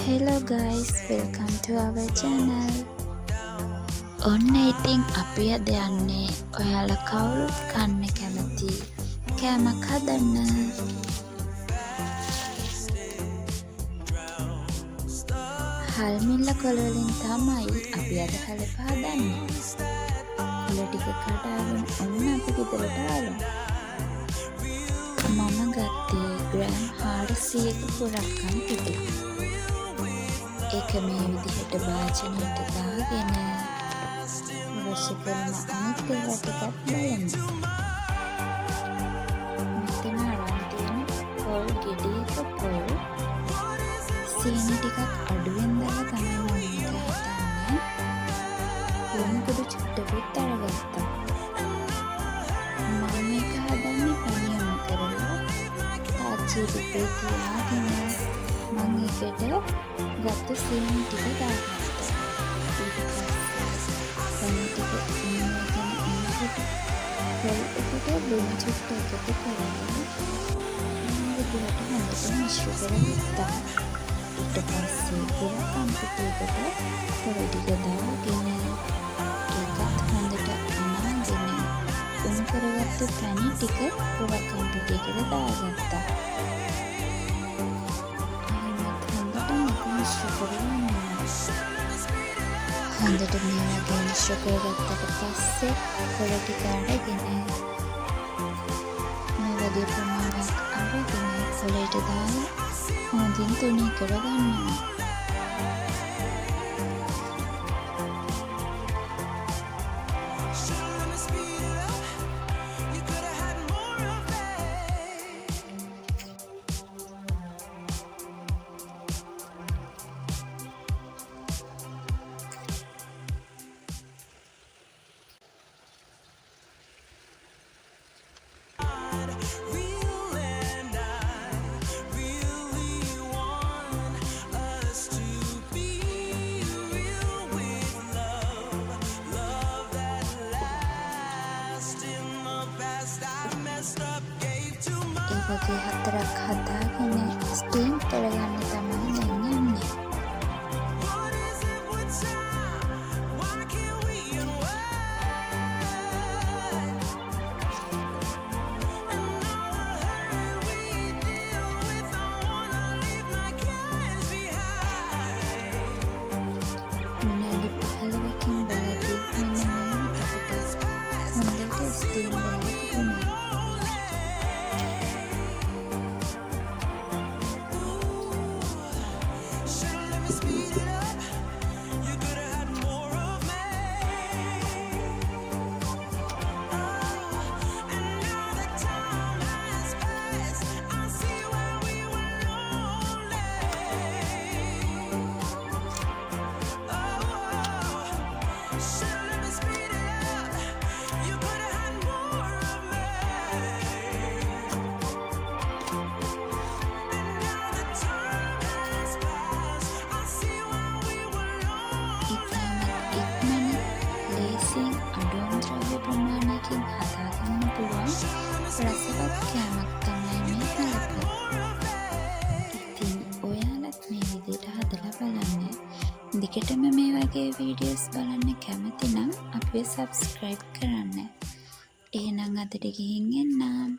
Hello guys, welcome to our channel. ඔන්න ඉතින් අපි අද යන්නේ ඔයාලා කවුරුත් කන්න කැමති කෑමක් හදන්න. හල් මිල්ල කොළ වලින් තමයි අපි අද හලප හදන්නේ. කොළ ටික කඩාගෙන ඔන්න අපි ගෙදරට ආවම. මම ගත්තේ ග්‍රෑම් 400ක පුරක්කම් පිටි. ඒක මේ විදිහට භාජනයට දාගෙන අවශ්‍ය කරන අනිත් ඒවා ටිකක් බලන්න. මෙතන අරන් තියෙන පොල් ගෙඩියක පොල් සීනි ටිකක් අඩුවෙන් දාලා තමයි මම මේක හදන්නේ. ලුණු කුඩු චුට්ටකුත් අරගත්තා. මම මේක හදන්නේ පණියම කරලා තාච්චි ටිකේ තියාගෙන මම ඒකට ගත්ත සීනි ටික දාගත්තා. ඊට පස්සේ ටික ඉන්නකන් ඉන්නකොට පොල් එකට ලුණු චුට්ට එකතු කරලා විදිහට හොඳට මිශ්‍ර කරගත්තා. ඊට පස්සේ පුරක්කම් පිටියකට පොල් ටික දාගෙන ඒකත් හොඳට අනාගෙන උණු කරගත්ත පැණි ටික පුරක්කම් පිටියකට දාගත්තා. හොඳට මේ වගේ මිශ්‍ර කරගත්තට පස්සේ කොළ ටික අරගෙන මේ වගේ ප්‍රමාණයක් අරගෙන කොළයට දාලා හොඳින් තුනී කරගන්නවා. වගේ 4ක් හදාගෙන ස්ටීම් කරගන්න තමයි දැන් යන්නේ. විනාඩි 15කින් බලද්දී මෙන්න මේ අපිට හොඳට ස්ටීම් වෙලා තිබුණා. ප්‍රමාණයකින් හදාගන්න පුළුවන් රසවත් කෑමක් තමයි මේ හලප. ඉතින් ඔයාලත් මේ විදිහට හදලා බලන්න. දිගටම මේ වගේ වීඩියෝස් බලන්න කැමති නම් අපිව සබ්ස්ක්‍රයිබ් කරන්න. එහෙනම් අදට ගිහින් එන්නම්.